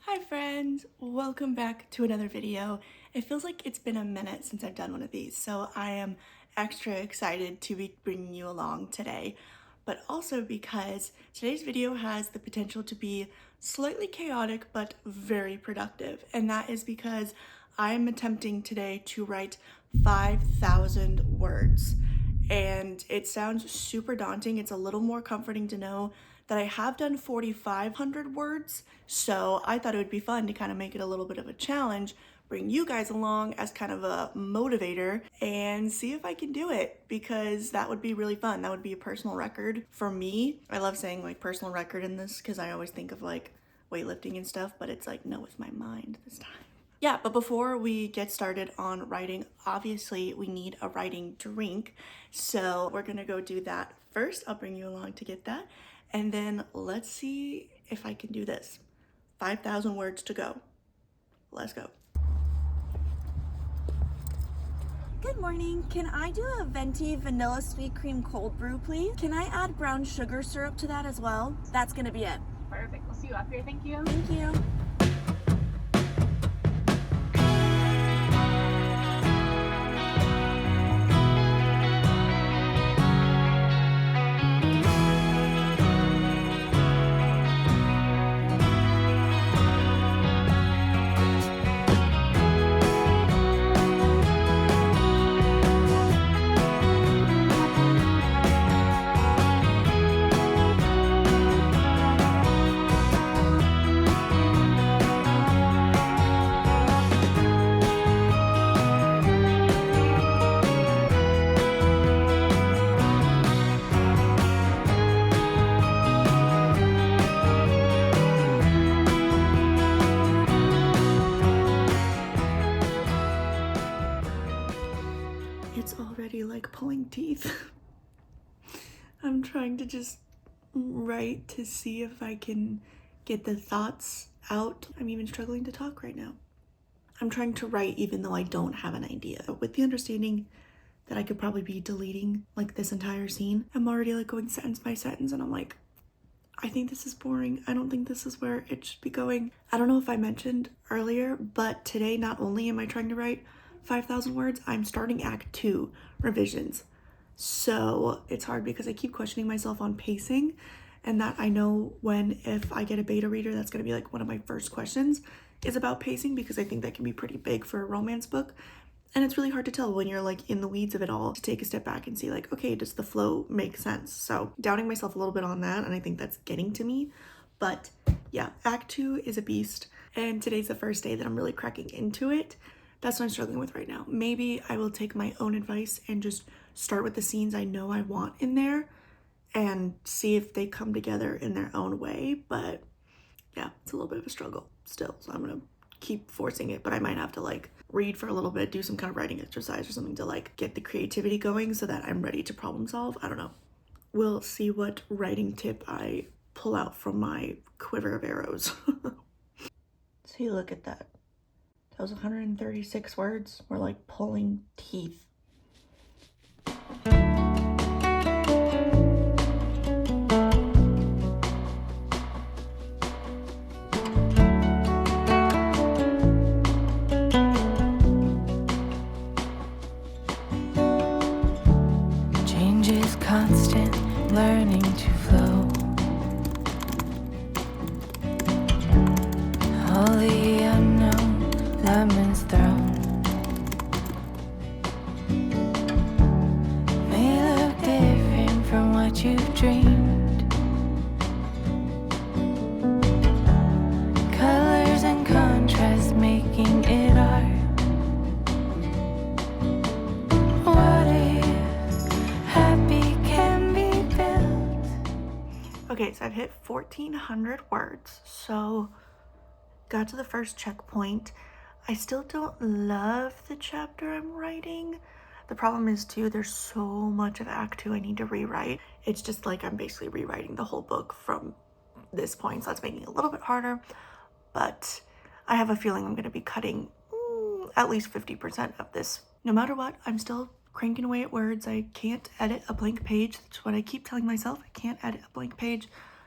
Hi friends, welcome back to another video. It feels like it's been a minute since I've done one of these, so I am extra excited to be bringing you along today, but also because today's video has the potential to be slightly chaotic but very productive, and that is because I'm attempting today to write 5,000 words. And it sounds super daunting. It's a little more comforting to know that I have done 4,500 words, so I thought it would be fun to kind of make it a little bit of a challenge, bring you guys along as kind of a motivator and see if I can do it, because that would be really fun. That would be a personal record for me. I love saying like personal record in this because I always think of like weightlifting and stuff, but it's like no, with my mind this time. Yeah, but before we get started on writing, obviously we need a writing drink. So we're gonna go do that first. I'll bring you along to get that. And then let's see if I can do this. 5,000 words to go. Let's go. Good morning. Can I do a venti vanilla sweet cream cold brew, please? Can I add brown sugar syrup to that as well? That's gonna be it. Perfect. We'll see you up here. Thank you. Thank you. It's already like pulling teeth. I'm trying to just write to see if I can get the thoughts out. I'm even struggling to talk right now. I'm trying to write even though I don't have an idea, with the understanding that I could probably be deleting like this entire scene. I'm already like going sentence by sentence and I'm like, I think this is boring. I don't think this is where it should be going. I don't know if I mentioned earlier, but today not only am I trying to write 5,000 words, I'm starting Act 2 revisions. So it's hard because I keep questioning myself on pacing, and that I know if I get a beta reader, that's gonna be like one of my first questions is about pacing, because I think that can be pretty big for a romance book. And it's really hard to tell when you're like in the weeds of it all to take a step back and see like, okay, does the flow make sense? So doubting myself a little bit on that, and I think that's getting to me. But yeah, Act 2 is a beast, and today's the first day that I'm really cracking into it. That's what I'm struggling with right now. Maybe I will take my own advice and just start with the scenes I know I want in there and see if they come together in their own way. But yeah, it's a little bit of a struggle still, so I'm gonna keep forcing it, but I might have to like read for a little bit, do some kind of writing exercise or something to like get the creativity going so that I'm ready to problem solve. I don't know. We'll see what writing tip I pull out from my quiver of arrows. See, look at that. That was 136 words. We're like pulling teeth. Change is constant, learning to flow. All the unknown, lemons thrown. May look different from what you've dreamed. Colors and contrast making it art. What if happy can be built? Okay, so I've hit 1,400 words, so got to the first checkpoint. I still don't love the chapter I'm writing. The problem is too, there's so much of Act 2 I need to rewrite. It's just like I'm basically rewriting the whole book from this point, so that's making it a little bit harder, but I have a feeling I'm gonna be cutting at least 50% of this. No matter what, I'm still cranking away at words. I can't edit a blank page. That's what I keep telling myself. I can't edit a blank page.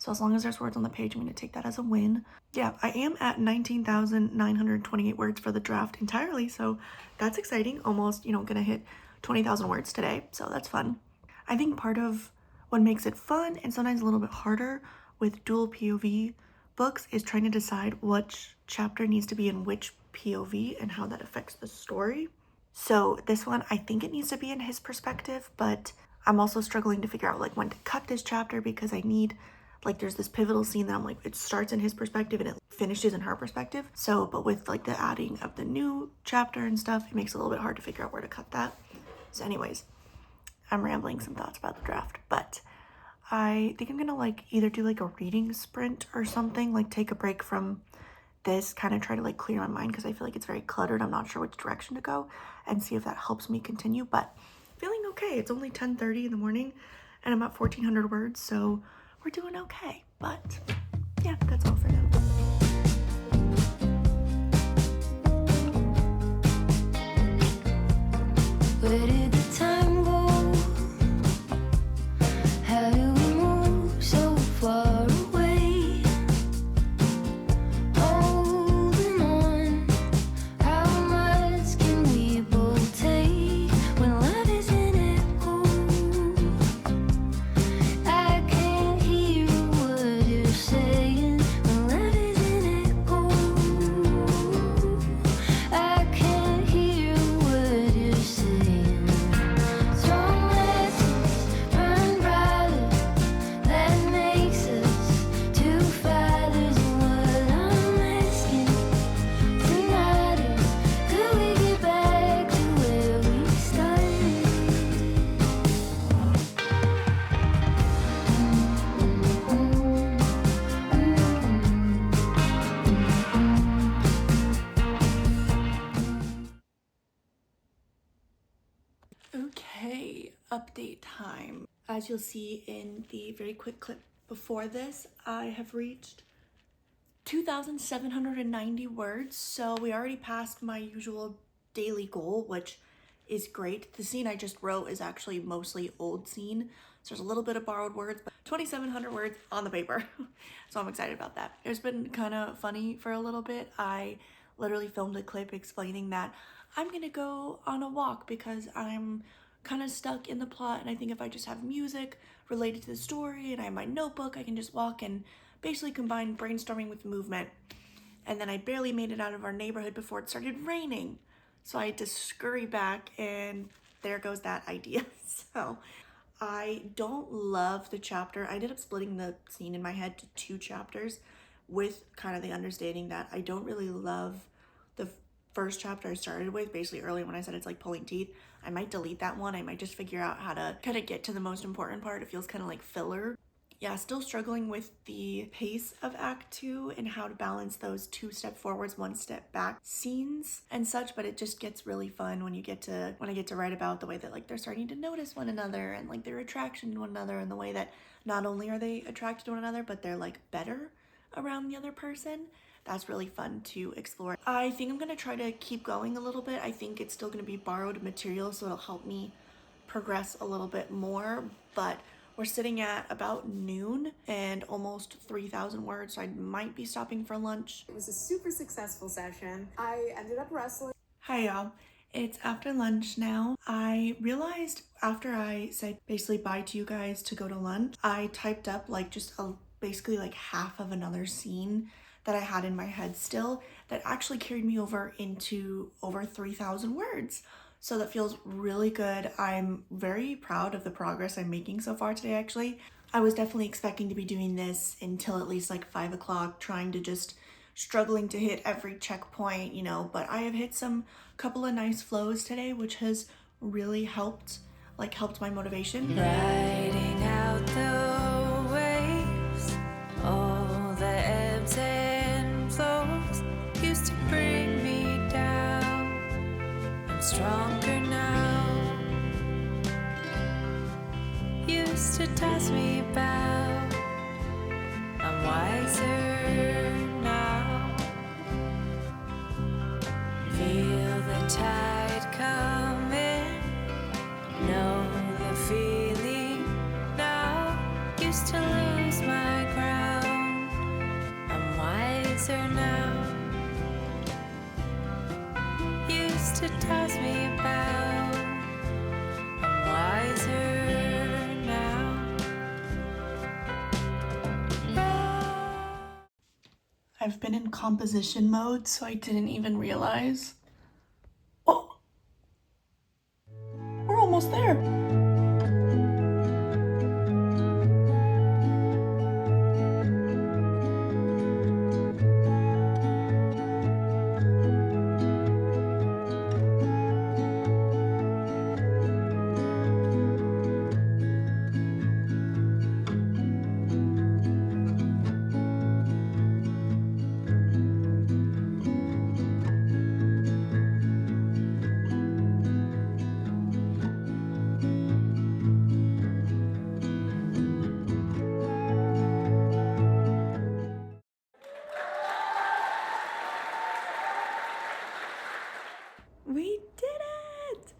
So as long as there's words on the page, I'm going to take that as a win. Yeah, I am at 19,928 words for the draft entirely, so that's exciting. Almost, gonna hit 20,000 words today, so that's fun. I think part of what makes it fun and sometimes a little bit harder with dual POV books is trying to decide which chapter needs to be in which POV and how that affects the story. So this one, I think it needs to be in his perspective, but I'm also struggling to figure out like when to cut this chapter because I need, like, there's this pivotal scene that I'm like, it starts in his perspective and it finishes in her perspective. So, but with like the adding of the new chapter and stuff, it makes it a little bit hard to figure out where to cut that. So anyways, I'm rambling some thoughts about the draft, but I think I'm gonna like either do like a reading sprint or something, like take a break from this, kind of try to like clear my mind because I feel like it's very cluttered. I'm not sure which direction to go and see if that helps me continue, but feeling okay. It's only 10:30 in the morning and I'm at 1,400 words, so we're doing okay. But yeah, that's all for now. Where did the time go? How do we move so far away? Holding on, how much can we both take when love is an echo? I can't hear what you're saying when love is an echo. I can't hear what you're saying. Strong lessons burn brighter, that makes us two fighters. And what I'm asking tonight is, could we get back to where we started? Okay, update time. As you'll see in the very quick clip before this, I have reached 2,790 words, so we already passed my usual daily goal, which is great. The scene I just wrote is actually mostly old scene, so there's a little bit of borrowed words, but 2,700 words on the paper. So I'm excited about that. It's been kind of funny for a little bit. I literally filmed a clip explaining that I'm gonna go on a walk because I'm kind of stuck in the plot, and I think if I just have music related to the story and I have my notebook, I can just walk and basically combine brainstorming with movement. And then I barely made it out of our neighborhood before it started raining, so I had to scurry back, and there goes that idea. So I don't love the chapter. I ended up splitting the scene in my head to 2 chapters with kind of the understanding that I don't really love the first chapter I started with, basically earlier when I said it's like pulling teeth. I might delete that one. I might just figure out how to kind of get to the most important part. It feels kind of like filler. Yeah, still struggling with the pace of Act 2 and how to balance those 2 step forwards, 1 step back scenes and such, but it just gets really fun when I get to write about the way that like they're starting to notice one another and like their attraction to one another, and the way that not only are they attracted to one another, but they're like better around the other person. That's really fun to explore. I think I'm gonna try to keep going a little bit. I think it's still gonna be borrowed material, so it'll help me progress a little bit more, but we're sitting at about noon and almost 3,000 words, so I might be stopping for lunch. It was a super successful session. I ended up wrestling. Hi y'all, it's after lunch now. I realized after I said basically bye to you guys to go to lunch, I typed up like just basically like half of another scene that I had in my head still that actually carried me over into over 3,000 words. So that feels really good. I'm very proud of the progress I'm making so far today, actually. I was definitely expecting to be doing this until at least like 5 o'clock, trying to just struggling to hit every checkpoint, but I have hit some couple of nice flows today, which has really helped my motivation. Riding out the waves, all the ebbs and flows used to bring me down. I'm stronger now. Used to toss me about. I'm wiser now. Feel the tide coming. Know the feeling wiser now. Used to toss me about. I'm wiser now. I've been in composition mode, so I didn't even realize. Oh, we're almost there. We did it!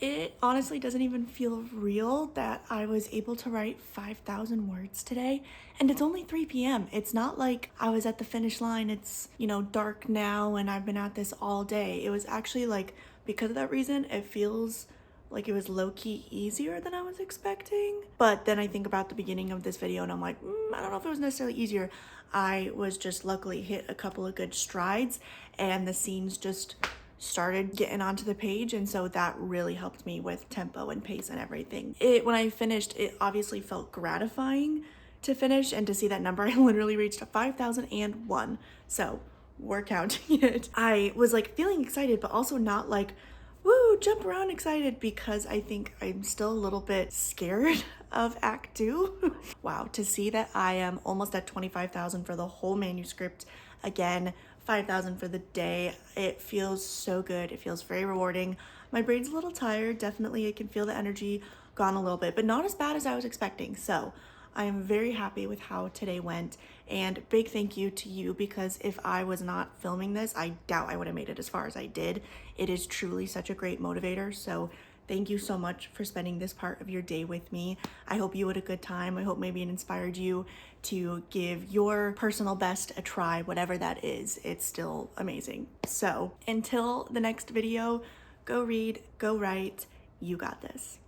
It honestly doesn't even feel real that I was able to write 5,000 words today, and it's only 3 p.m. It's not like I was at the finish line, it's, you know, dark now and I've been at this all day. It was actually like, because of that reason, it feels like it was low-key easier than I was expecting. But then I think about the beginning of this video and I'm like, I don't know if it was necessarily easier. I was just luckily hit a couple of good strides and the scenes just started getting onto the page, and so that really helped me with tempo and pace and everything. When I finished, it obviously felt gratifying to finish and to see that number. I literally reached 5,001, so we're counting it. I was like feeling excited, but also not like, woo, jump around excited, because I think I'm still a little bit scared of Act 2. Wow, to see that I am almost at 25,000 for the whole manuscript, again, 5,000 for the day. It feels so good. It feels very rewarding. My brain's a little tired. Definitely, I can feel the energy gone a little bit, but not as bad as I was expecting. So I am very happy with how today went, and big thank you to you, because if I was not filming this, I doubt I would have made it as far as I did. It is truly such a great motivator. So thank you so much for spending this part of your day with me. I hope you had a good time. I hope maybe it inspired you to give your personal best a try, whatever that is. It's still amazing. So until the next video, go read, go write, you got this.